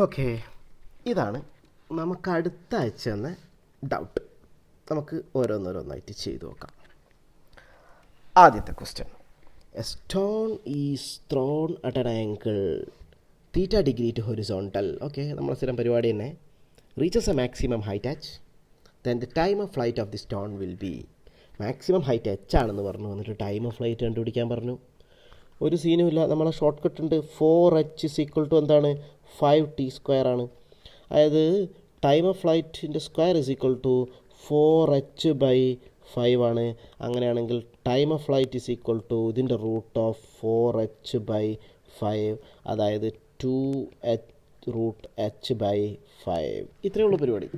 Okay, ഇതാണ് നമുക്ക് അടുത്ത ആഴ്ച എന്ന ഡൗട്ട്. നമുക്ക് ഓരോന്നോരോന്നായിട്ട് ചെയ്തു നോക്കാം. ആദ്യത്തെ question: a stone is thrown at an angle theta degree to horizontal. Okay, നമ്മളെ സ്ഥിരം പരിപാടി തന്നെ. Reaches a maximum height H, then the time of flight of the stone will be. Maximum height H ആണെന്ന് പറഞ്ഞു, എന്നിട്ട് time of flight കണ്ടുപിടിക്കാൻ പറഞ്ഞു. ഒരു സീനും ഇല്ല, നമ്മളെ ഷോർട്ട് കട്ട് ഉണ്ട്. 4h = എന്താണ്? 5t² ആണ്. അതായത് ടൈം ഓഫ് ഫ്ലൈറ്റിൻ്റെ സ്ക്വയർ = 4h/5 ആണ്. അങ്ങനെയാണെങ്കിൽ ടൈം ഓഫ് ഫ്ലൈറ്റ് ഇതിൻ്റെ റൂട്ട് ഓഫ് 4h/5, അതായത് 2h√h/5. ഇത്രയേ ഉള്ളൂ പരിപാടി.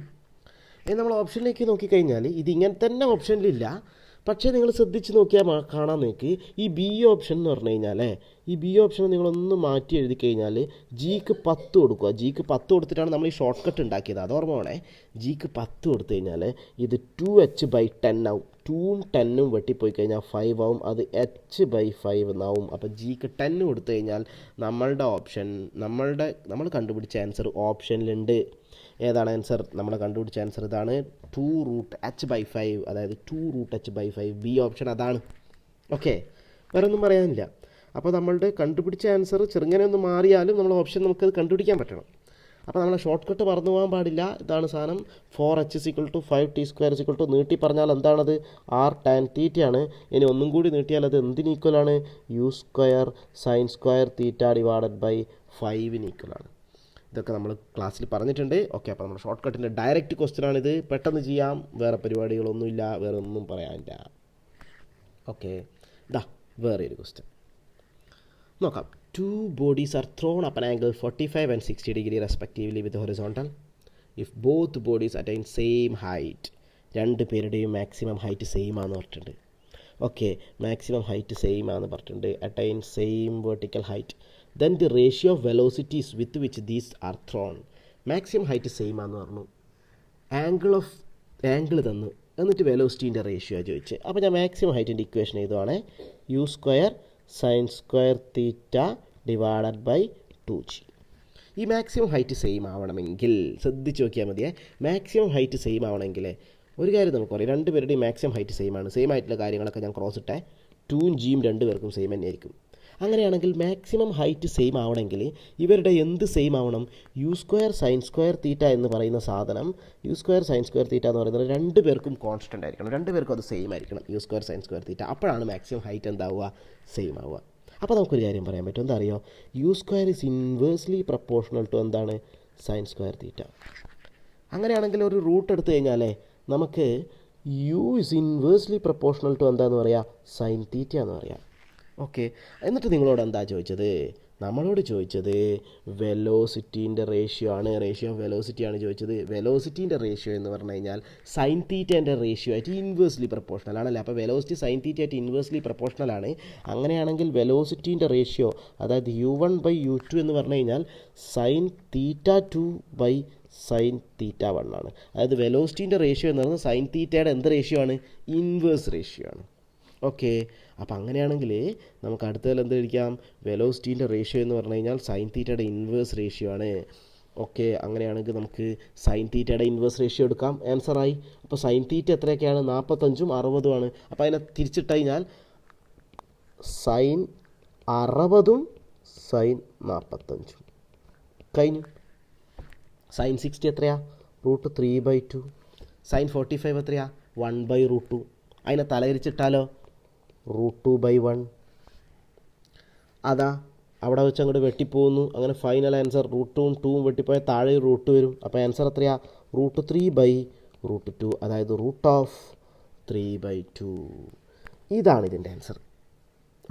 ഇനി നമ്മൾ ഓപ്ഷനിലേക്ക് നോക്കിക്കഴിഞ്ഞാൽ ഇതിങ്ങനെ തന്നെ ഓപ്ഷനിലില്ല. പക്ഷേ നിങ്ങൾ ശ്രദ്ധിച്ച് നോക്കിയാൽ കാണാൻ നിങ്ങൾക്ക് ഈ ബി ഓപ്ഷൻ എന്ന് പറഞ്ഞു കഴിഞ്ഞാൽ, ഈ ബി ഓപ്ഷൻ നിങ്ങളൊന്ന് മാറ്റി എഴുതി കഴിഞ്ഞാൽ ജിക്ക് 10 കൊടുക്കുക. ജിക്ക് 10 കൊടുത്തിട്ടാണ് നമ്മൾ ഈ ഷോർട്ട് കട്ട് ഉണ്ടാക്കിയത്, അത് ഓർമ്മ വേണേ. ജിക്ക് 10 കൊടുത്തു കഴിഞ്ഞാൽ ഇത് 2h/10 ആവും. 2ഉം 10ഉം വെട്ടിപ്പോയി കഴിഞ്ഞാൽ 5 ആവും. അത് h/5 എന്നാവും. അപ്പോൾ ജിക്ക് 10 കൊടുത്തു കഴിഞ്ഞാൽ നമ്മളുടെ ഓപ്ഷൻ, നമ്മൾ കണ്ടുപിടിച്ച ആൻസർ ഓപ്ഷനിലുണ്ട്. ഏതാണ് ആൻസർ? നമ്മൾ കണ്ടുപിടിച്ച ആൻസർ ഇതാണ്, 2√h/5. അതായത് 2√h/5. ബി ഓപ്ഷൻ അതാണ്. ഓക്കെ, വേറെ ഒന്നും പറയാനില്ല. അപ്പോൾ നമ്മളുടെ കണ്ടുപിടിച്ച ആൻസർ ചെറുങ്ങനെ ഒന്ന് മാറിയാലും നമ്മൾ ഓപ്ഷൻ നമുക്കത് കണ്ടുപിടിക്കാൻ പറ്റണം. അപ്പോൾ നമ്മളെ ഷോർട്ട് കട്ട് മറന്നു പോകാൻ പാടില്ല. ഇതാണ് സാധനം. 4h = 5t² നീട്ടി പറഞ്ഞാൽ എന്താണത്? r tan θ ആണ്. ഇനി ഒന്നും കൂടി നീട്ടിയാൽ അത് എന്തിന് ഈക്വലാണ്? u² sin² θ/5 ഈക്വലാണ്. ഇതൊക്കെ നമ്മൾ ക്ലാസ്സിൽ പറഞ്ഞിട്ടുണ്ട്. ഓക്കെ, അപ്പോൾ നമ്മുടെ ഷോർട്ട് കട്ടിൻ്റെ ഡയറക്റ്റ് ക്വസ്റ്റ്യൻ ആണിത്. പെട്ടെന്ന് ചെയ്യാം, വേറെ പരിപാടികളൊന്നുമില്ല, വേറെ ഒന്നും പറയാനില്ല. ഓക്കെ, ഇതാ വേറെ ഒരു ക്വസ്റ്റ്യൻ നോക്കാം. 2 bodies are thrown up an angle 45 and 60 degree respectively with the horizontal. If both bodies attain same height, രണ്ട് പേരുടെയും മാക്സിമം ഹൈറ്റ് സെയിം ആണെന്ന് പറഞ്ഞിട്ടുണ്ട്. ഓക്കെ, മാക്സിമം ഹൈറ്റ് സെയിം ആണെന്ന് പറഞ്ഞിട്ടുണ്ട്. Attain same vertical height, then the ratio of velocities with which these are thrown. Maximum height same ആണെന്ന് പറഞ്ഞു, angle തന്നു, എന്നിട്ട് വെലോസിറ്റീൻ്റെ റേഷ്യോ ചോദിച്ച്. അപ്പോൾ ഞാൻ maximum ഹൈറ്റിൻ്റെ equation എഴുതുവാണ്, u² sin² θ/2g. ഈ മാക്സിമം ഹൈറ്റ് സെയിം ആവണമെങ്കിൽ ശ്രദ്ധിച്ച് നോക്കിയാൽ മതിയേ. മാക്സിമം ഹൈറ്റ് സെയിം ആവണമെങ്കിൽ ഒരു കാര്യം നമുക്ക് പറയാം, രണ്ട് പേരുടെയും മാക്സിമം ഹൈറ്റ് സെയിം ആണ്. സെയിം ആയിട്ടുള്ള കാര്യങ്ങളൊക്കെ ഞാൻ ക്രോസ് ഇട്ടേ. 2ഉം ജിയും രണ്ട് പേർക്കും സെയിം തന്നെയായിരിക്കും. അങ്ങനെയാണെങ്കിൽ മാക്സിമം ഹൈറ്റ് സെയിം ആവണമെങ്കിൽ ഇവരുടെ എന്ത് സെയിം ആവണം? u² sin² θ എന്ന് പറയുന്ന സാധനം, u² sin² θ എന്ന് പറയുന്നത് രണ്ട് പേർക്കും കോൺസ്റ്റൻ്റ് ആയിരിക്കണം. രണ്ട് പേർക്കും അത് സെയിം ആയിരിക്കണം, u² sin² θ. അപ്പോഴാണ് മാക്സിമം ഹൈറ്റ് എന്താവുക? സെയിം ആവുക. അപ്പോൾ നമുക്കൊരു കാര്യം പറയാൻ പറ്റും, എന്താ അറിയോ? u² is inversely proportional to എന്താണ്? sin² θ. അങ്ങനെയാണെങ്കിൽ ഒരു റൂട്ട് എടുത്തു കഴിഞ്ഞാലേ നമുക്ക് u is inversely proportional to എന്താണെന്ന് പറയാം? sin θ എന്ന് പറയാം. ഓക്കെ, എന്നിട്ട് നിങ്ങളോട് എന്താ ചോദിച്ചത്? നമ്മളോട് ചോദിച്ചത് വെലോസിറ്റീൻ്റെ റേഷ്യോ ആണ്. റേഷ്യോ ഓഫ് വെലോസിറ്റി ആണ് ചോദിച്ചത്. വെലോസിറ്റീൻ്റെ റേഷ്യോ എന്ന് പറഞ്ഞു കഴിഞ്ഞാൽ സൈൻ തീറ്റേൻ്റെ റേഷ്യോ ആയിട്ട് ഇൻവേഴ്സ്ലി പ്രപ്പോർഷണൽ ആണല്ലേ. അപ്പോൾ വെലോസിറ്റി സൈൻ തീറ്റ ആയിട്ട് ഇൻവേഴ്സ്ലി പ്രപ്പോർഷണൽ ആണ്. അങ്ങനെയാണെങ്കിൽ വെലോസിറ്റീൻ്റെ റേഷ്യോ, അതായത് u1/u2 എന്ന് പറഞ്ഞു കഴിഞ്ഞാൽ sin θ2/sin θ1 ആണ്. അതായത് വെലോസിറ്റീൻ്റെ റേഷ്യോ എന്ന് പറയുന്നത് സൈൻ തീറ്റയുടെ എന്ത് റേഷ്യോ ആണ്? ഇൻവേഴ്സ് റേഷ്യോ ആണ്. ഓക്കെ, അപ്പോൾ അങ്ങനെയാണെങ്കിൽ നമുക്ക് അടുത്തതിൽ എന്ത് കഴിക്കാം? വെലോസിറ്റീൻ്റെ റേഷ്യോ എന്ന് പറഞ്ഞു കഴിഞ്ഞാൽ സൈൻ തീറ്റയുടെ ഇൻവേഴ്സ് റേഷ്യോ ആണ്. ഓക്കെ, അങ്ങനെയാണെങ്കിൽ നമുക്ക് സൈൻ തീറ്റയുടെ ഇൻവേഴ്സ് റേഷ്യോ എടുക്കാം. ആൻസറായി. അപ്പോൾ സൈൻ തീറ്റ എത്രയൊക്കെയാണ്? 45ഉം 60ഉം ആണ്. അപ്പോൾ അതിനെ തിരിച്ചിട്ട് കഴിഞ്ഞാൽ സൈൻ 60ഉം സൈൻ 45ഉം കഴിഞ്ഞു. സൈൻ 60 എത്രയാ? √3/2. സൈൻ 45 എത്രയാ? 1/√2. അതിനെ തലയിരിച്ചിട്ടാലോ? √2/1. അതാ അവിടെ വെച്ച് അങ്ങോട്ട് വെട്ടിപ്പോകുന്നു. അങ്ങനെ ഫൈനൽ ആൻസർ √2ഉം 2ഉം വെട്ടിപ്പോയാൽ താഴെ √2 വരും. അപ്പോൾ ആൻസർ എത്രയാ? √3/√2, അതായത് √3/2. ഇതാണ് ഇതിൻ്റെ ആൻസർ.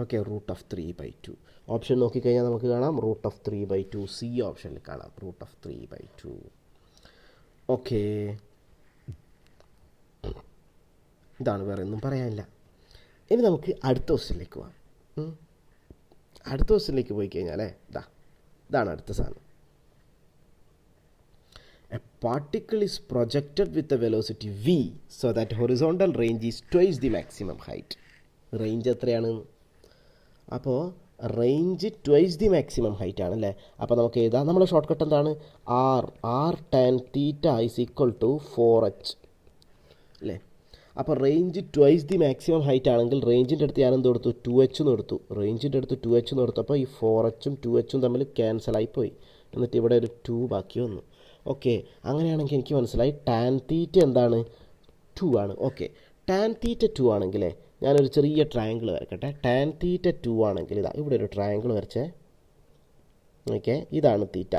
ഓക്കെ, √3/2. ഓപ്ഷൻ നോക്കിക്കഴിഞ്ഞാൽ നമുക്ക് കാണാം √3/2. സി ഓപ്ഷനിൽ കാണാം √3/2. ഓക്കെ, ഇതാണ്, വേറെ ഒന്നും പറയാനില്ല. ഇനി നമുക്ക് അടുത്ത ക്വസ്റ്റ്യനിലേക്ക് പോകാം. അടുത്ത ക്വസ്റ്റ്യനിലേക്ക് പോയി കഴിഞ്ഞാൽ ഇതാണ് അടുത്ത സാധനം. A particle is projected with a velocity v so that horizontal range is twice the maximum height. Range എത്രയാണ്? അപ്പോൾ range twice the maximum height ആണ് അല്ലേ. അപ്പോൾ നമുക്ക് എഴുതാം, നമ്മുടെ ഷോർട്ട് കട്ട് എന്താണ്, R tan theta is equal to 4h അല്ലേ. അപ്പോൾ range twice the maximum height ആണെങ്കിൽ റേഞ്ചിൻ്റെ അടുത്ത് ഞാൻ എന്ത് കൊടുത്തു, 2h എന്ന് കൊടുത്തു. റേഞ്ചിൻ്റെ അടുത്ത് 2h എന്ന് കൊടുത്തപ്പോൾ ഈ 4hഉം 2hഉം തമ്മിൽ ക്യാൻസലായി പോയി. എന്നിട്ട് ഇവിടെ ഒരു 2 ബാക്കി വന്നു. ഓക്കെ, അങ്ങനെയാണെങ്കിൽ എനിക്ക് മനസ്സിലായി ടാൻ തീറ്റ എന്താണ്, 2 ആണ്. ഓക്കെ, ടാൻ തീറ്റ 2 ആണെങ്കിലേ ഞാനൊരു ചെറിയ ട്രയാങ്കിൾ വരക്കട്ടെ. ടാൻ തീറ്റ 2 ആണെങ്കിൽ ഇതാ ഇവിടെ ഒരു ട്രയാങ്കിൾ വരച്ചേ. ഓക്കെ, ഇതാണ് തീറ്റ.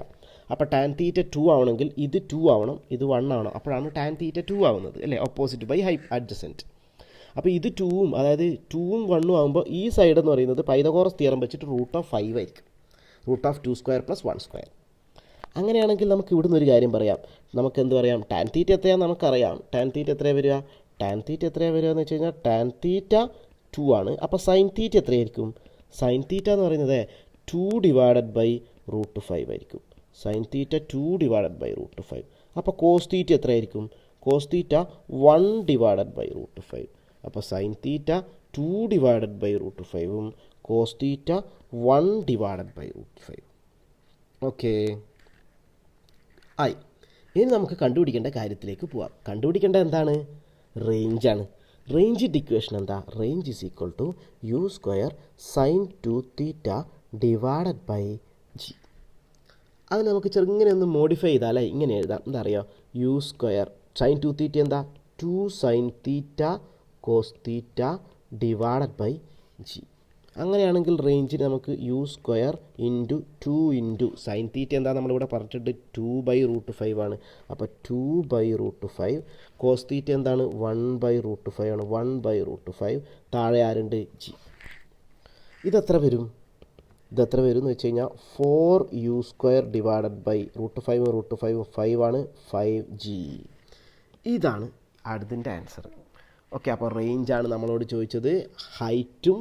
അപ്പോൾ ടാൻ തീറ്റ 2 ആവണമെങ്കിൽ ഇത് 2 ആവണം, ഇത് 1 ആവണം. അപ്പോഴാണ് ടാൻ തീറ്റ 2 ആവുന്നത് അല്ലേ, ഓപ്പോസിറ്റ് ബൈ അഡ്ജസൻറ്റ്. അപ്പോൾ ഇത് 2ഉം അതായത് 2ഉം 1ഉം ആകുമ്പോൾ ഈ സൈഡ് എന്ന് പറയുന്നത് പൈതഗോറസ് തിയറം വെച്ചിട്ട് √5 ആയിരിക്കും. √2² + 1². അങ്ങനെയാണെങ്കിൽ നമുക്ക് ഇവിടുന്ന് ഒരു കാര്യം പറയാം. നമുക്ക് എന്ത് പറയാം, ടാൻ തീറ്റ എത്രയാണെന്ന് നമുക്കറിയാം. ടാൻ തീറ്റ എത്രയാണ് വരിക, ടാൻ തീറ്റ എത്രയാണ് വരിക എന്ന് വെച്ച് കഴിഞ്ഞാൽ ടാൻ തീറ്റ 2 ആണ്. അപ്പോൾ സൈൻ തീറ്റ എത്രയായിരിക്കും, സൈൻ തീറ്റ എന്ന് പറയുന്നത് 2 ഡിവൈഡഡ് ബൈ √5 ആയിരിക്കും. Sine theta 2 divided by √5. അപ്പോൾ കോസ് തീറ്റ എത്രയായിരിക്കും, കോസ് തീറ്റ 1 ഡിവൈഡഡ് ബൈ √5. അപ്പോൾ സൈൻ തീറ്റ 2 ഡിവൈഡഡ് ബൈ √5ഉം cos theta 1 divided by √5. Okay ആയി. ഇനി നമുക്ക് കണ്ടുപിടിക്കേണ്ട കാര്യത്തിലേക്ക് പോവാം. കണ്ടുപിടിക്കേണ്ടത് എന്താണ്, റേഞ്ചാണ്. റേഞ്ചിൻ്റെ ഇക്വേഷൻ എന്താ, range is equal to u² sin 2θ divided by g. അത് നമുക്ക് ചെറുങ്ങനെ ഒന്ന് മോഡിഫൈ ചെയ്താലേ ഇങ്ങനെ എഴുതാം. എന്താ അറിയാം, u² sin 2θ എന്താ, 2 sin θ cos θ divided by g. അങ്ങനെയാണെങ്കിൽ റേഞ്ചിന് നമുക്ക് u² into 2 into sine theta എന്താ നമ്മളിവിടെ പറഞ്ഞിട്ടുണ്ട് 2/√5 ആണ്. അപ്പോൾ 2/√5 കോസ് തീറ്റ എന്താണ് 1/√5 ആണ്. 1/√5 താഴെ ആരുണ്ട്, g. ഇതെത്ര വരും, ഇതെത്ര വരും എന്ന് വെച്ച് കഴിഞ്ഞാൽ 4u² ഡിവൈഡഡ് ബൈ √5 5 ആണ്, 5g. ഇതാണ് അടുത്തിൻ്റെ ആൻസർ. ഓക്കെ, അപ്പോൾ റേഞ്ചാണ് നമ്മളോട് ചോദിച്ചത്. ഹൈറ്റും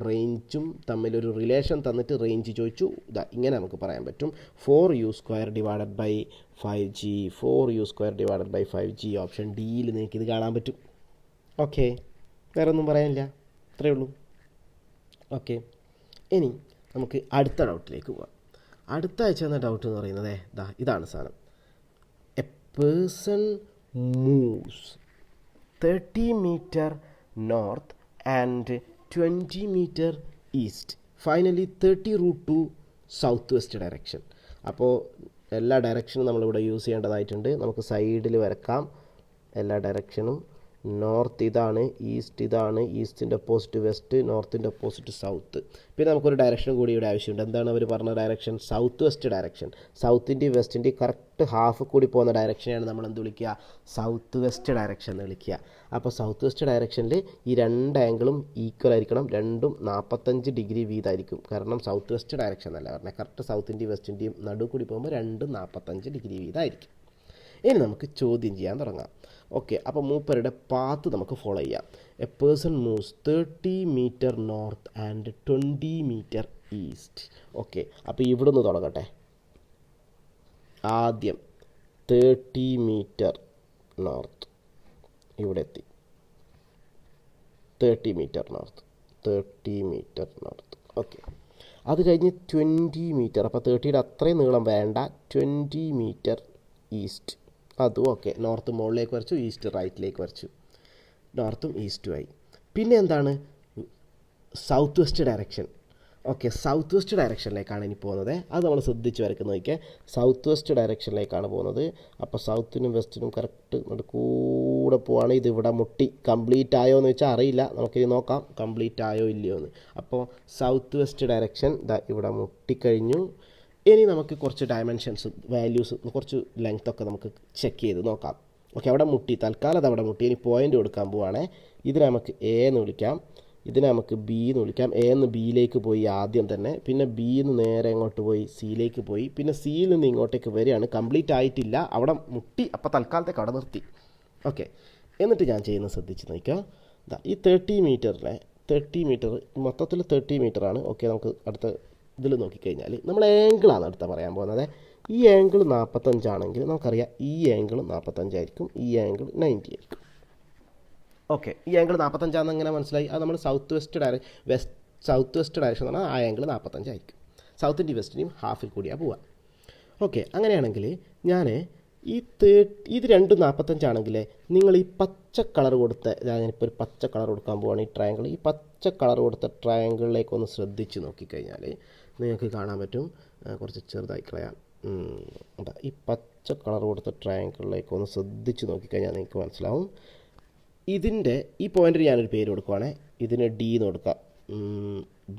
റേഞ്ചും തമ്മിലൊരു റിലേഷൻ തന്നിട്ട് റേഞ്ച് ചോദിച്ചു. ഇതാ ഇങ്ങനെ നമുക്ക് പറയാൻ പറ്റും, 4u² divided by 5g, 4u² divided by 5g. Option ഡിയിൽ നിങ്ങൾക്ക് ഇത് കാണാൻ പറ്റും. ഓക്കെ, വേറെ ഒന്നും പറയാനില്ല, ഇത്രയേ ഉള്ളൂ. ഓക്കെ, ഇനി നമുക്ക് അടുത്ത ഡൗട്ടിലേക്ക് പോകാം. അടുത്ത ആഴ്ച എന്ന ഡൗട്ട് എന്ന് പറയുന്നത് ഇതാണ് സാധനം. A person moves 30 meter north and 20 meter east, finally 30√2 south west direction. അപ്പോൾ എല്ലാ ഡയറക്ഷനും നമ്മളിവിടെ യൂസ് ചെയ്യേണ്ടതായിട്ടുണ്ട്. നമുക്ക് സൈഡിൽ വരക്കാം എല്ലാ ഡയറക്ഷനും. നോർത്ത് ഇതാണ്, ഈസ്റ്റ് ഇതാണ്, ഈസ്റ്റിൻ്റെ ഓപ്പോസിറ്റ് വെസ്റ്റ്, നോർത്തിൻ്റെ ഓപ്പോസിറ്റ് സൗത്ത്. പിന്നെ നമുക്കൊരു ഡയറക്ഷൻ കൂടി ഇവിടെ ആവശ്യമുണ്ട്. എന്താണ് അവർ പറഞ്ഞ ഡയറക്ഷൻ, സൗത്ത് വെസ്റ്റ് ഡയറക്ഷൻ. സൗത്തിൻ്റെയും വെസ്റ്റിൻ്റെയും കറക്റ്റ് ഹാഫ് കൂടി പോകുന്ന ഡയറക്ഷനെയാണ് നമ്മൾ എന്ത് വിളിക്കുക, സൗത്ത് വെസ്റ്റ് ഡയറക്ഷൻ എന്ന് വിളിക്കുക. അപ്പോൾ സൗത്ത് വെസ്റ്റ് ഡയറക്ഷനിൽ ഈ രണ്ട് ആംഗിളും ഈക്വൽ ആയിരിക്കണം, രണ്ടും 45 ഡിഗ്രി വീതമായിരിക്കും. കാരണം സൗത്ത് വെസ്റ്റ് ഡയറക്ഷൻ എന്നല്ല പറഞ്ഞാൽ കറക്റ്റ് സൗത്തിൻ്റെയും വെസ്റ്റിൻ്റെയും നടുവ് കൂടി പോകുമ്പോൾ രണ്ടും 45 ഡിഗ്രി വീതമായിരിക്കും. ഇനി നമുക്ക് ചോദ്യം ചെയ്യാൻ തുടങ്ങാം. ഓക്കെ, അപ്പോൾ മൂപ്പരുടെ പാത്ത് നമുക്ക് ഫോളോ ചെയ്യാം. A person moves 30 meter north and 20 meter east. Okay, അപ്പോൾ ഇവിടുന്ന് തുടങ്ങട്ടെ. ആദ്യം 30 meter നോർത്ത്, ഇവിടെ എത്തി. 30 meter north, 30 meter north. Okay, അത് കഴിഞ്ഞ് 20 meter, അപ്പോൾ 30യുടെ അത്രയും നീളം വേണ്ട, 20 meter ഈസ്റ്റ്. അതും ഓക്കെ, നോർത്ത് മുകളിലേക്ക് വരച്ചു, ഈസ്റ്റ് റൈറ്റിലേക്ക് വരച്ചു. നോർത്തും ഈസ്റ്റുമായി. പിന്നെ എന്താണ്, south west direction. Okay, south west ഡയറക്ഷനിലേക്കാണ് ഇനി പോകുന്നത്. അത് നമ്മൾ ശ്രദ്ധിച്ച് വരയ്ക്കുന്ന നോക്കിയാൽ സൗത്ത് വെസ്റ്റ് ഡയറക്ഷനിലേക്കാണ് പോകുന്നത്. അപ്പോൾ സൗത്തിനും വെസ്റ്റിനും കറക്റ്റ് കൂടെ പോവാണ്. ഇത് ഇവിടെ മുട്ടി കംപ്ലീറ്റ് ആയോ എന്ന് വെച്ചാൽ അറിയില്ല, നമുക്കിനി നോക്കാം കംപ്ലീറ്റ് ആയോ ഇല്ലയോ എന്ന്. അപ്പോൾ സൗത്ത് വെസ്റ്റ് ഡയറക്ഷൻ ഇവിടെ മുട്ടിക്കഴിഞ്ഞു. ഇനി നമുക്ക് കുറച്ച് ഡയമെൻഷൻസ്, വാല്യൂസ്, കുറച്ച് ലെങ്ത്തൊക്കെ നമുക്ക് ചെക്ക് ചെയ്ത് നോക്കാം. ഓക്കെ, അവിടെ മുട്ടി, തൽക്കാലം അത് അവിടെ മുട്ടി. ഇനി പോയിൻ്റ് കൊടുക്കാൻ പോവുകയാണേ. ഇതിനെ നമുക്ക് എ എന്ന് വിളിക്കാം, ഇതിനെ നമുക്ക് ബി എന്ന് വിളിക്കാം. എ എന്ന് ബിയിലേക്ക് പോയി ആദ്യം തന്നെ, പിന്നെ ബിയിൽ നിന്ന് നേരെ ഇങ്ങോട്ട് പോയി സിയിലേക്ക് പോയി, പിന്നെ സിയിൽ നിന്ന് ഇങ്ങോട്ടേക്ക് വരികയാണ്. കംപ്ലീറ്റ് ആയിട്ടില്ല, അവിടെ മുട്ടി. അപ്പോൾ തൽക്കാലത്തേക്ക് അവിടെ നിർത്തി. ഓക്കെ, എന്നിട്ട് ഞാൻ ചെയ്യുന്നത് ശ്രദ്ധിച്ച് നോക്കാം. ഈ 30 മീറ്ററിലെ 30 മീറ്റർ മൊത്തത്തിൽ 30 മീറ്ററാണ്. ഓക്കെ, നമുക്ക് അടുത്ത ഇതിൽ നോക്കിക്കഴിഞ്ഞാൽ നമ്മൾ ആംഗിളാണ് അടുത്ത പറയാൻ പോകുന്നത്. ഈ ആംഗിൾ 45 ആണെങ്കിൽ നമുക്കറിയാം ഈ ആംഗിൾ 45 ആയിരിക്കും, ഈ ആംഗിൾ 90 ആയിരിക്കും. ഓക്കെ, ഈ ആംഗിൾ 45 ആണെന്ന് എങ്ങനെ മനസ്സിലായി? അത് നമ്മൾ south west south west direction എന്ന് പറഞ്ഞാൽ ആ ആംഗിൾ 45 ആയിരിക്കും. സൗത്തിൻ്റെയും വെസ്റ്റിൻ്റെയും ഹാഫിൽ കൂടിയാണ് പോവുക. ഓക്കെ, അങ്ങനെയാണെങ്കിൽ ഞാൻ ഇത് രണ്ടും 45 ആണെങ്കിൽ നിങ്ങൾ ഈ പച്ച കളർ കൊടുത്ത, ഞാനിപ്പോൾ ഒരു പച്ച കളർ കൊടുക്കാൻ പോവുകയാണ് ഈ ട്രയാങ്കിൾ. ഈ പച്ച കളർ കൊടുത്ത ട്രയാങ്കിളിലേക്കൊന്ന് ശ്രദ്ധിച്ച് നോക്കിക്കഴിഞ്ഞാൽ നിങ്ങൾക്ക് കാണാൻ പറ്റും. കുറച്ച് ചെറുതായി കളയാം. ഈ പച്ച കളർ കൊടുത്ത ട്രയാങ്കിളിലേക്കൊന്ന് ശ്രദ്ധിച്ച് നോക്കിക്കഴിഞ്ഞാൽ നിങ്ങൾക്ക് മനസ്സിലാവും. ഇതിൻ്റെ ഈ പോയിൻ്റിന് ഞാനൊരു പേര് കൊടുക്കുവാണേ. ഇതിന് ഡി എന്ന് കൊടുക്കാം.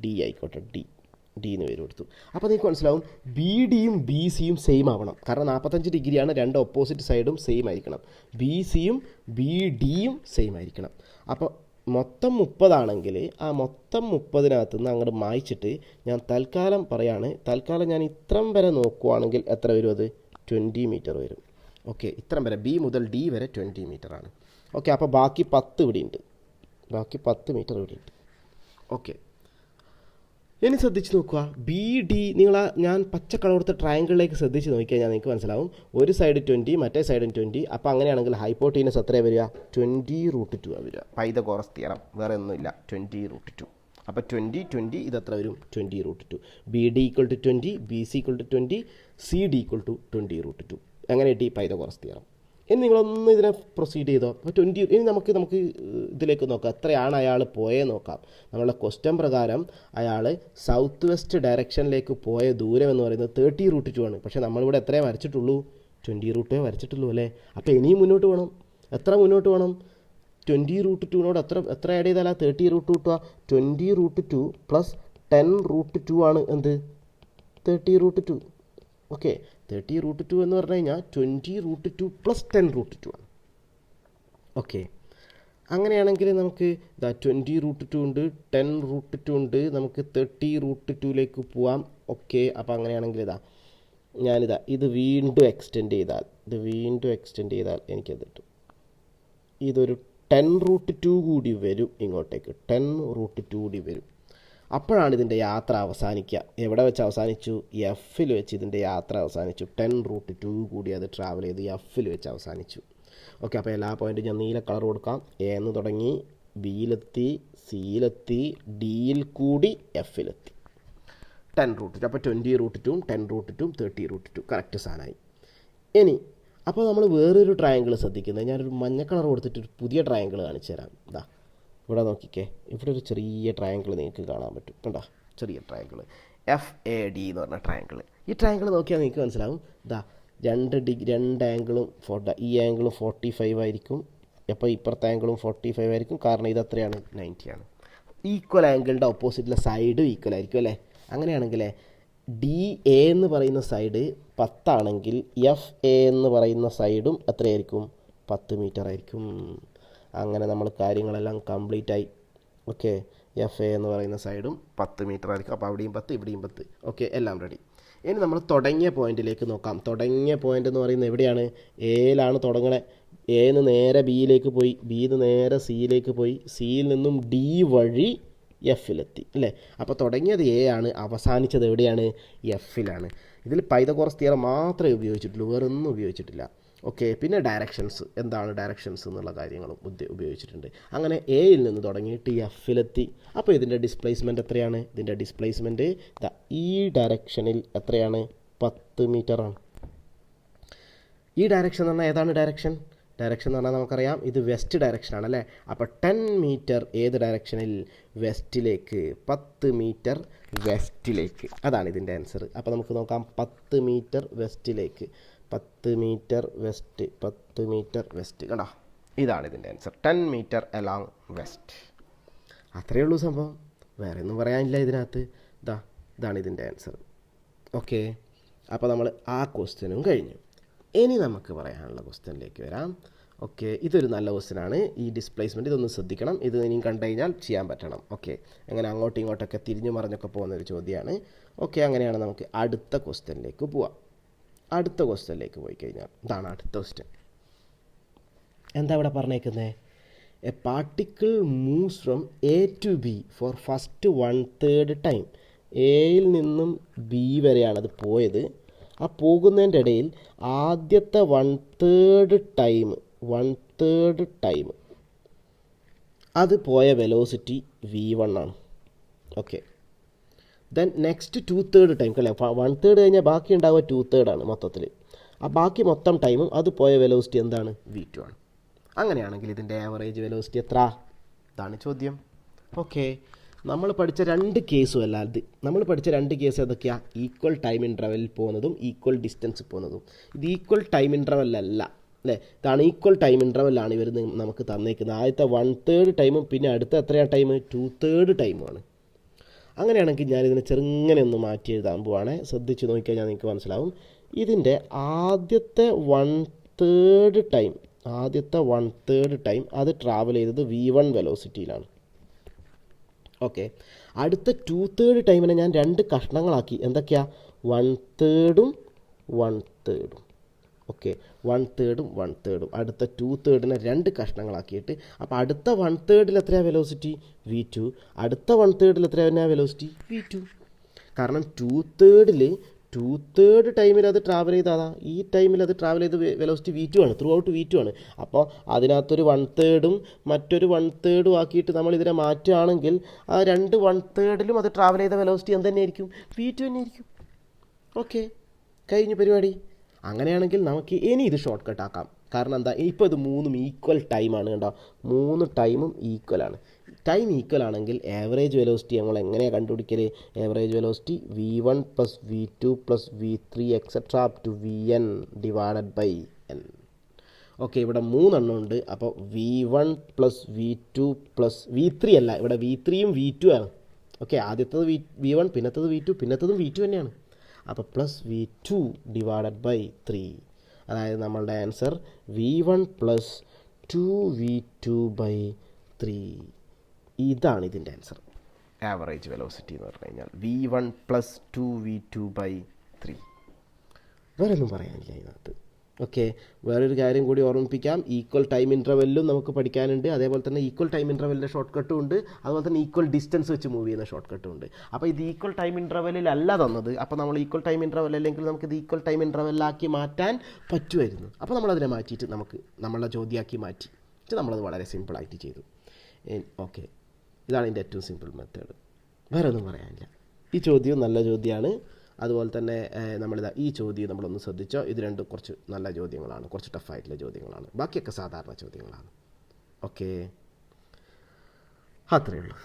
ഡി ആയിക്കോട്ടെ, ഡി എന്ന് പേര് കൊടുത്തു. അപ്പോൾ നിങ്ങൾക്ക് മനസ്സിലാവും ബി ഡിയും ബി സിയും സെയിം ആവണം. കാരണം 45 ഡിഗ്രിയാണ്, രണ്ട് ഓപ്പോസിറ്റ് സൈഡും സെയിം ആയിരിക്കണം. ബി സിയും ബി ഡിയും സെയിം ആയിരിക്കണം. അപ്പോൾ മൊത്തം 30 ആണെങ്കിൽ ആ മൊത്തം 30-നകത്ത് നിന്ന് അങ്ങോട്ട് മായ്ച്ചിട്ട് ഞാൻ തൽക്കാലം പറയാണ്, തൽക്കാലം ഞാൻ ഇത്രം വരെ നോക്കുവാണെങ്കിൽ എത്ര വരും? അത് 20 മീറ്റർ വരും. ഓക്കെ, ഇത്രം വരെ ബി മുതൽ ഡി വരെ 20 മീറ്ററാണ്. ഓക്കെ, അപ്പോൾ ബാക്കി 10 ഇവിടെ ഉണ്ട്. ബാക്കി 10 മീറ്റർ ഇവിടെ ഉണ്ട്. ഓക്കെ, ഇനി ശ്രദ്ധിച്ച് നോക്കുക. ബി ഡി ഞാൻ പച്ച കളർ കൊടുത്ത ട്രയാങ്കിളിലേക്ക് ശ്രദ്ധിച്ച് നോക്കിക്കഴിഞ്ഞാൽ നിങ്ങൾക്ക് മനസ്സിലാവും. ഒരു സൈഡ് 20, മറ്റേ സൈഡും 20. അപ്പോൾ അങ്ങനെയാണെങ്കിൽ ഹൈപ്പോട്ടീനസ് എത്രയാണ് വരിക? 20√2 ആണ് വരിക. പൈതഗോറസ് തിയറം, വേറെ ഒന്നുമില്ല. 20√2. അപ്പോൾ 20 ഇതെത്ര വരും? 20√2. B D equal to 20, B C equal to 20, C D equal to 20√2. എങ്ങനെ കിട്ടി? Pythagoras theorem. ഇനി നിങ്ങളൊന്ന് ഇതിനെ പ്രൊസീഡ് ചെയ്തോ. അപ്പോൾ 20. ഇനി നമുക്ക് ഇതിലേക്ക് നോക്കാം, എത്രയാണ് അയാൾ പോയത് നോക്കാം. നമ്മളുടെ ക്വസ്റ്റ്യൻ പ്രകാരം അയാൾ സൗത്ത് വെസ്റ്റ് ഡയറക്ഷനിലേക്ക് പോയ ദൂരം എന്ന് പറയുന്നത് 30√2 ആണ്. പക്ഷേ നമ്മളിവിടെ എത്രയേ വരച്ചിട്ടുള്ളൂ? 20√2 വരച്ചിട്ടുള്ളൂ അല്ലേ? അപ്പോൾ ഇനിയും മുന്നോട്ട് വേണം. എത്ര മുന്നോട്ട് വേണം? 20√2നോട് എത്ര ആഡ് ചെയ്താലാ 30√2 കിട്ടുക? 20√2 പ്ലസ് 10√2 ആണ് എന്ത്? 30√2. ഓക്കെ, 30√2 എന്ന് പറഞ്ഞു കഴിഞ്ഞാൽ 20√2 പ്ലസ് 10√2 ആണ്. ഓക്കെ, അങ്ങനെയാണെങ്കിൽ നമുക്ക് 20√2 ഉണ്ട്, 10√2 ഉണ്ട്, നമുക്ക് 30√2ലേക്ക് പോവാം. ഓക്കെ, അപ്പോൾ അങ്ങനെയാണെങ്കിൽ ഇത് വീണ്ടും എക്സ്റ്റെൻഡ് ചെയ്താൽ എനിക്കത് കിട്ടും. ഇതൊരു 10√2 കൂടി വരും ഇങ്ങോട്ടേക്ക്. 10√2 കൂടി വരും. അപ്പോഴാണ് ഇതിൻ്റെ യാത്ര അവസാനിക്കുക. എവിടെ വെച്ച് അവസാനിച്ചു? എഫിൽ വെച്ച് ഇതിൻ്റെ യാത്ര അവസാനിച്ചു. 10√2 കൂടി അത് ട്രാവൽ ചെയ്ത് എഫിൽ വെച്ച് അവസാനിച്ചു. ഓക്കെ, അപ്പോൾ എല്ലാ പോയിൻറ്റും ഞാൻ നീല കളർ കൊടുക്കാം. എന്ന് തുടങ്ങി, ബിയിലെത്തി, സിയിലെത്തി, ഡിയിൽ കൂടി എഫിലെത്തി. 10√2. അപ്പോൾ 20√2, 10√2, 30√2 കറക്റ്റ് സാധനമായി. ഇനി അപ്പോൾ നമ്മൾ വേറൊരു ട്രയാങ്കിൾ ശ്രദ്ധിക്കുന്നത്, ഞാനൊരു മഞ്ഞ കളർ കൊടുത്തിട്ട് ഒരു പുതിയ ട്രയാങ്കിൾ കാണിച്ചു തരാം. ഇവിടെ നോക്കിക്കേ, ഇവിടെ ഒരു ചെറിയ ട്രയാങ്കിൾ നിങ്ങൾക്ക് കാണാൻ പറ്റും. കണ്ടോ? ചെറിയ ട്രയാങ്കിൾ FAD എന്ന് പറഞ്ഞ ട്രയാങ്കിൾ. ഈ ട്രയാങ്കിൾ നോക്കിയാൽ നിങ്ങൾക്ക് മനസ്സിലാവും. രണ്ട് ആംഗിളും ഈ ആംഗിളും 45 ആയിരിക്കും. അപ്പോൾ ഇപ്പുറത്തെ ആംഗിളും 45 ആയിരിക്കും. കാരണം ഇത് എത്രയാണ്? 90 ആണ്. ഈക്വൽ ആംഗിളിൻ്റെ ഓപ്പോസിറ്റിലെ സൈഡും ഈക്വൽ ആയിരിക്കും അല്ലേ? അങ്ങനെയാണെങ്കിൽ DA എന്ന് പറയുന്ന സൈഡ് 10 ആണെങ്കിൽ FA എന്ന് പറയുന്ന സൈഡും എത്രയായിരിക്കും? 10 മീറ്റർ ആയിരിക്കും. അങ്ങനെ നമ്മൾ കാര്യങ്ങളെല്ലാം കംപ്ലീറ്റ് ആയി. ഓക്കെ, FA എന്ന് പറയുന്ന സൈഡും 10 മീറ്റർ ആയിരിക്കും. അപ്പോൾ അവിടെയും 10, ഇവിടെയും 10. ഓക്കെ, എല്ലാം റെഡി. ഇനി നമ്മൾ തുടങ്ങിയ പോയിന്റിലേക്ക് നോക്കാം. തുടങ്ങിയ പോയിന്റ് എന്ന് പറയുന്നത് എവിടെയാണ്? എയിലാണ് തുടങ്ങണേ. എന്ന് നേരെ ബിയിലേക്ക് പോയി, ബിന്ന് നേരെ സിയിലേക്ക് പോയി, സിയിൽ നിന്നും ഡി വഴി എഫിലെത്തി അല്ലേ? അപ്പോൾ തുടങ്ങിയത് എ ആണ്, അവസാനിച്ചത് എവിടെയാണ്? എഫിലാണ്. ഇതിൽ പൈതഗോറസ് തിയറം മാത്രമേ ഉപയോഗിച്ചിട്ടുള്ളൂ, വേറൊന്നും ഉപയോഗിച്ചിട്ടില്ല. ഓക്കെ, പിന്നെ ഡയറക്ഷൻസ്, എന്താണ് ഡയറക്ഷൻസ് എന്നുള്ള കാര്യങ്ങളും ഉപയോഗിച്ചിട്ടുണ്ട്. അങ്ങനെ എയിൽ നിന്ന് തുടങ്ങിയിട്ട് എഫിലെത്തി. അപ്പോൾ ഇതിൻ്റെ ഡിസ്പ്ലേസ്മെൻറ്റ് എത്രയാണ്? ഇതിൻ്റെ ഡിസ്പ്ലേസ്മെൻറ്റ് ഈ ഡയറക്ഷനിൽ എത്രയാണ്? 10 മീറ്ററാണ്. ഈ ഡയറക്ഷൻ എന്ന് പറഞ്ഞാൽ ഏതാണ് ഡയറക്ഷൻ എന്ന് പറഞ്ഞാൽ നമുക്കറിയാം, ഇത് വെസ്റ്റ് ഡയറക്ഷനാണ് അല്ലേ? അപ്പോൾ 10 മീറ്റർ ഏത് ഡയറക്ഷനിൽ? വെസ്റ്റിലേക്ക്. 10 മീറ്റർ വെസ്റ്റിലേക്ക്. അതാണ് ഇതിൻ്റെ ആൻസർ. അപ്പോൾ നമുക്ക് നോക്കാം. 10 മീറ്റർ വെസ്റ്റിലേക്ക്, 10 മീറ്റർ വെസ്റ്റ്, 10 മീറ്റർ വെസ്റ്റ്. കണ്ടോ? ഇതാണ് ഇതിൻ്റെ ആൻസർ. 10 metre along west. അത്രയേ ഉള്ളൂ സംഭവം, വേറെ ഒന്നും പറയാനില്ല ഇതിനകത്ത്. ഇതാണ് ഇതിൻ്റെ ആൻസർ. ഓക്കെ, അപ്പോൾ നമ്മൾ ആ ക്വസ്റ്റ്യനും കഴിഞ്ഞു. ഇനി നമുക്ക് പറയാനുള്ള ക്വസ്റ്റ്യനിലേക്ക് വരാം. ഓക്കെ, ഇതൊരു നല്ല ക്വസ്റ്റ്യനാണ്. ഈ ഡിസ്പ്ലേസ്മെൻറ്റ് ഇതൊന്ന് ശ്രദ്ധിക്കണം. ഇത് ഇനിയും കണ്ടു കഴിഞ്ഞാൽ ചെയ്യാൻ പറ്റണം. ഓക്കെ, അങ്ങനെ അങ്ങോട്ടും ഇങ്ങോട്ടൊക്കെ തിരിഞ്ഞു മറിഞ്ഞൊക്കെ പോകുന്നൊരു ചോദ്യമാണ്. ഓക്കെ, അങ്ങനെയാണ് നമുക്ക് അടുത്ത ക്വസ്റ്റ്യനിലേക്ക് പോവാം. അടുത്ത ക്വസ്റ്റ്യനിലേക്ക് പോയി കഴിഞ്ഞാൽ ഇതാണ് അടുത്ത ക്വസ്റ്റ്യൻ. എന്താ ഇവിടെ പറഞ്ഞേക്കുന്നത്? A particle moves from A to B for first 1/3 time. എയിൽ നിന്നും ബി വരെയാണ് അത് പോയത്. ആ പോകുന്നതിൻ്റെ ഇടയിൽ ആദ്യത്തെ 1/3 ടൈം അത് പോയ വെലോസിറ്റി v1 ആണ്. ഓക്കെ. ദെൻ നെക്സ്റ്റ് 2/3 ടൈം അല്ലേ, 1/3 കഴിഞ്ഞാൽ ബാക്കി ഉണ്ടാവുക 2/3 ആണ് മൊത്തത്തിൽ. ആ ബാക്കി മൊത്തം ടൈമും അത് പോയ വെലോസിറ്റി എന്താണ്? v2 ആണ്. അങ്ങനെയാണെങ്കിൽ ഇതിൻ്റെ ആവറേജ് വെലോസിറ്റി എത്ര? ഇതാണ് ചോദ്യം. ഓക്കെ, നമ്മൾ പഠിച്ച രണ്ട് കേസും അല്ലാതെ നമ്മൾ പഠിച്ച രണ്ട് കേസ് ഏതൊക്കെയാണ്? ഈക്വൽ ടൈം ഇൻ്റർവെല്ലിൽ പോകുന്നതും ഈക്വൽ ഡിസ്റ്റൻസ് പോകുന്നതും. ഇത് ഈക്വൽ ടൈം ഇൻ്റർവെല്ലല്ല അല്ലേ, ഇതാണ് ഈക്വൽ ടൈം ഇൻ്റർവെല്ലാണ് ഇവർ നമുക്ക് തന്നേക്കുന്നത്. ആദ്യത്തെ 1/3 ടൈമും പിന്നെ അടുത്ത എത്രയാണ് ടൈം? 2/3 ടൈമുമാണ്. അങ്ങനെയാണെങ്കിൽ ഞാനിതിനെ ചെറുങ്ങനെ ഒന്ന് മാറ്റി എഴുതാൻ പോവാണ്. ശ്രദ്ധിച്ച് നോക്കിക്കഴിഞ്ഞാൽ നിങ്ങൾക്ക് മനസ്സിലാവും. ഇതിൻ്റെ ആദ്യത്തെ 1/3 ടൈം അത് ട്രാവൽ ചെയ്തത് v1 വെലോസിറ്റിയിലാണ്. ഓക്കെ, അടുത്ത 2/3 ടൈമിനെ ഞാൻ രണ്ട് കഷ്ണങ്ങളാക്കി. എന്തൊക്കെയാണ്? 1/3 1/3. ഓക്കെ, 1/3 അടുത്ത 2/3 രണ്ട് കഷ്ണങ്ങളാക്കിയിട്ട്, അപ്പോൾ അടുത്ത 1/3 എത്രയാണ് വെലോസിറ്റി? v2. അടുത്ത 1/3 എത്രയാണ് വെലോസിറ്റി? v2. കാരണം 2/3 ടൈമിൽ അത് ട്രാവൽ ചെയ്താൽ ഈ ടൈമിൽ അത് ട്രാവൽ ചെയ്ത് വെലോസിറ്റി v2 ആണ്, ത്രൂ ഔട്ട് v2 ആണ്. അപ്പോൾ അതിനകത്തൊരു 1/3 മറ്റൊരു 1/3 ആക്കിയിട്ട് നമ്മൾ ഇതിനെ മാറ്റുകയാണെങ്കിൽ ആ രണ്ട് 1/3 അത് ട്രാവൽ ചെയ്ത വെലോസിറ്റി എന്ത് തന്നെയായിരിക്കും? v2 തന്നെയായിരിക്കും. ഓക്കെ, കഴിഞ്ഞു പരിപാടി. അങ്ങനെയാണെങ്കിൽ നമുക്ക് ഇനി ഇത് ഷോർട്ട് കട്ട് ആക്കാം. കാരണം എന്താ, ഇപ്പോൾ ഇത് മൂന്നും ഈക്വൽ ടൈമാണ്. കണ്ടോ, 3 ടൈമും ഈക്വലാണ്. ടൈം ഈക്വൽ ആണെങ്കിൽ ആവറേജ് വെലോസിറ്റി നമ്മൾ എങ്ങനെയാണ് കണ്ടുപിടിക്കൽ? Average velocity v1 + v2 + v3 etcetera up to vn divided by n. Okay, ഇവിടെ 3 എണ്ണം ഉണ്ട്. അപ്പോൾ v1 + v2 + v3 അല്ല, ഇവിടെ v3യും v2 ആണ്. ഓക്കെ, ആദ്യത്തത് v1, പിന്നത്തത് v2, പിന്നത്തതും v2 തന്നെയാണ്. അപ്പോൾ +v2 ഡിവൈഡഡ് ബൈ 3. അതായത് നമ്മളുടെ ആൻസർ v1 + 2v2/3. ഇതാണ് ഇതിൻ്റെ ആൻസർ. ആവറേജ് വെലോസിറ്റി എന്ന് പറഞ്ഞു കഴിഞ്ഞാൽ v1 + 2v2/3. വേറെ ഒന്നും പറയാനില്ല ഇതിനകത്ത്. ഓക്കെ, വേറൊരു കാര്യം കൂടി ഓർമ്മിപ്പിക്കാം. ഈക്വൽ ടൈം ഇൻ്റർവെല്ലും നമുക്ക് പഠിക്കാനുണ്ട്. അതേപോലെ തന്നെ ഈക്വൽ ടൈം ഇൻ്റർവെല്ലിൻ്റെ ഷോർട്ട് കട്ടും ഉണ്ട്. അതുപോലെ തന്നെ ഈക്വൽ ഡിസ്റ്റൻസ് വെച്ച് മൂവ് ചെയ്യുന്ന ഷോർട്ട് കട്ടും ഉണ്ട്. അപ്പോൾ ഇത് ഈക്വൽ ടൈം ഇൻ്റർവെല്ലിലല്ല തന്നത്. അപ്പോൾ നമ്മൾ ഈക്വൽ ടൈം ഇൻ്റർവെൽ അല്ലെങ്കിൽ നമുക്കിത് ഈക്വൽ ടൈം ഇൻ്റർവെല്ലാക്കി മാറ്റാൻ പറ്റുമായിരുന്നു. അപ്പോൾ നമ്മളതിനെ മാറ്റിയിട്ട് നമ്മളുടെ ചോദ്യമാക്കി മാറ്റി നമ്മളത് വളരെ സിമ്പിളായിട്ട് ചെയ്തു. ഓക്കെ, ഇതാണ് ഇതിൻ്റെ ഏറ്റവും സിമ്പിൾ മെത്തേഡ്. വേറെ ഒന്നും പറയാനില്ല. ഈ ചോദ്യവും നല്ല ചോദ്യമാണ്. അതുപോലെ തന്നെ ഈ ചോദ്യം നമ്മളൊന്ന് ശ്രദ്ധിച്ചോ. ഇത് രണ്ടും കുറച്ച് നല്ല ചോദ്യങ്ങളാണ്, കുറച്ച് ടഫായിട്ടുള്ള ചോദ്യങ്ങളാണ്. ബാക്കിയൊക്കെ സാധാരണ ചോദ്യങ്ങളാണ്. ഓക്കെ, അത്രയേ ഉള്ളൂ.